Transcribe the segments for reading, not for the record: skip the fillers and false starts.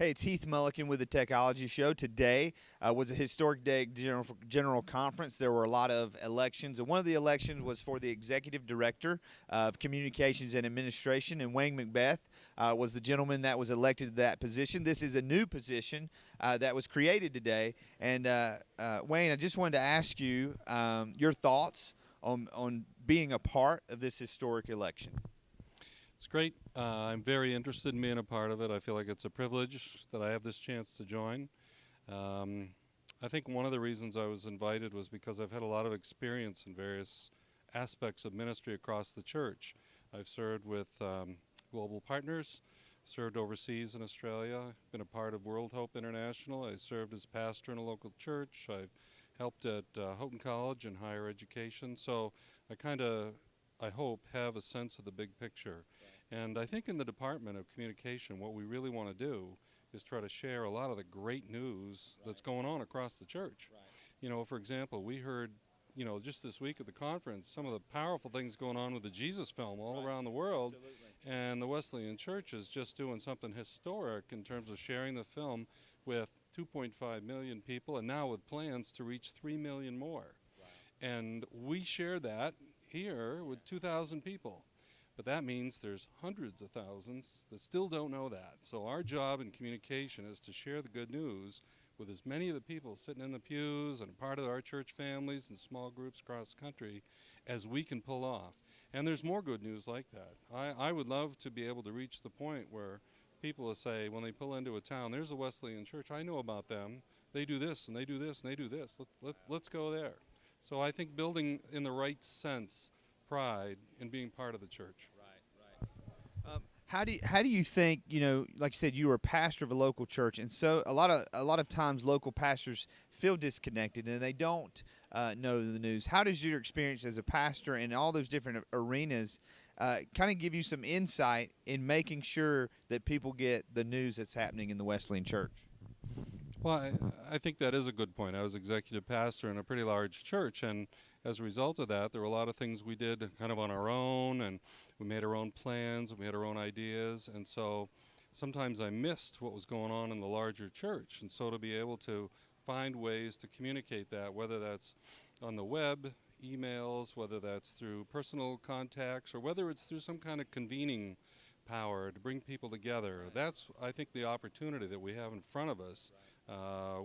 Hey, it's Heath Mulliken with the Technology Show. Today was a historic day at General Conference. There were a lot of elections, and one of the elections was for the Executive Director of Communications and Administration, and Wayne MacBeth was the gentleman that was elected to that position. This is a new position that was created today, and Wayne, I just wanted to ask you your thoughts on being a part of this historic election. It's great. I'm very interested in being a part of it. I feel like it's a privilege that I have this chance to join. I think one of the reasons I was invited was because I've had a lot of experience in various aspects of ministry across the church. I've served with global partners, served overseas in Australia, been a part of World Hope International. I served as pastor in a local church. I've helped at Houghton College in higher education. So I hope, have a sense of the big picture. And I think in the Department of Communication, what we really want to do is try to share a lot of the great news that's going on across the church. You know, for example, we heard, you know, just this week at the conference, some of the powerful things going on with the Jesus film all around the world. And the Wesleyan Church is just doing something historic in terms of sharing the film with 2.5 million people, and now with plans to reach 3 million more. And we share that here with 2,000 people. But that means there's hundreds of thousands that still don't know that. So our job in communication is to share the good news with as many of the people sitting in the pews and a part of our church families and small groups across the country as we can pull off. And there's more good news like that. I would love to be able to reach the point where people will say, when they pull into a town, there's a Wesleyan church, I know about them. They do this and they do this and they do this. Let's go there. So I think building in the right sense pride in being part of the church. How do you think, you know, like you said, you were a pastor of a local church, and so a lot of times local pastors feel disconnected and they don't know the news. How does your experience as a pastor in all those different arenas kind of give you some insight in making sure that people get the news that's happening in the Wesleyan Church? Well, I think that is a good point. I was executive pastor in a pretty large church, and as a result of that, there were a lot of things we did kind of on our own, and we made our own plans, and we had our own ideas, and so sometimes I missed what was going on in the larger church, and so to be able to find ways to communicate that, whether that's on the web, emails, whether that's through personal contacts, or whether it's through some kind of convening power to bring people together. That's, I think, the opportunity that we have in front of us,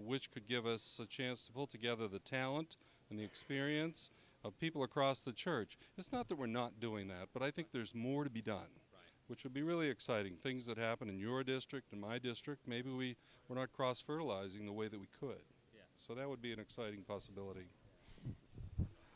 which could give us a chance to pull together the talent and the experience of people across the church. It's not that we're not doing that, but I think there's more to be done, which would be really exciting. Things that happen in your district and my district, maybe we're not cross-fertilizing the way that we could. So that would be an exciting possibility.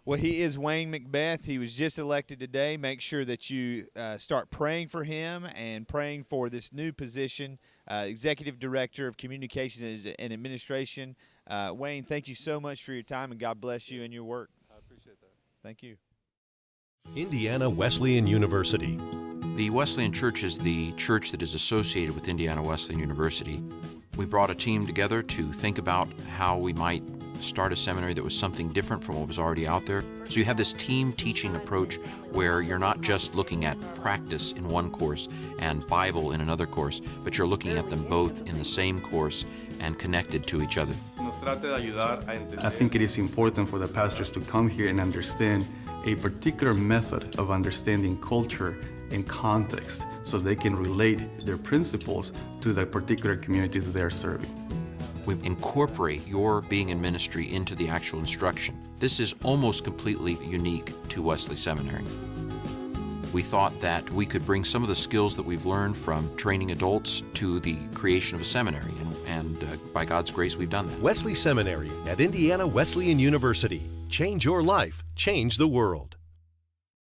Well, he is Wayne MacBeth. He was just elected today. Make sure that you start praying for him and praying for this new position, Executive Director of Communications and Administration. Wayne, thank you so much for your time, and God bless you and your work. I appreciate that. Thank you. Indiana Wesleyan University. The Wesleyan Church is the church that is associated with Indiana Wesleyan University. We brought a team together to think about how we might start a seminary that was something different from what was already out there. So you have this team teaching approach where you're not just looking at practice in one course and Bible in another course, but you're looking at them both in the same course and connected to each other. I think it is important for the pastors to come here and understand a particular method of understanding culture and context so they can relate their principles to the particular communities that they are serving. We incorporate your being in ministry into the actual instruction. This is almost completely unique to Wesley Seminary. We thought that we could bring some of the skills that we've learned from training adults to the creation of a seminary, and by God's grace, we've done that. Wesley Seminary at Indiana Wesleyan University. Change your life, change the world.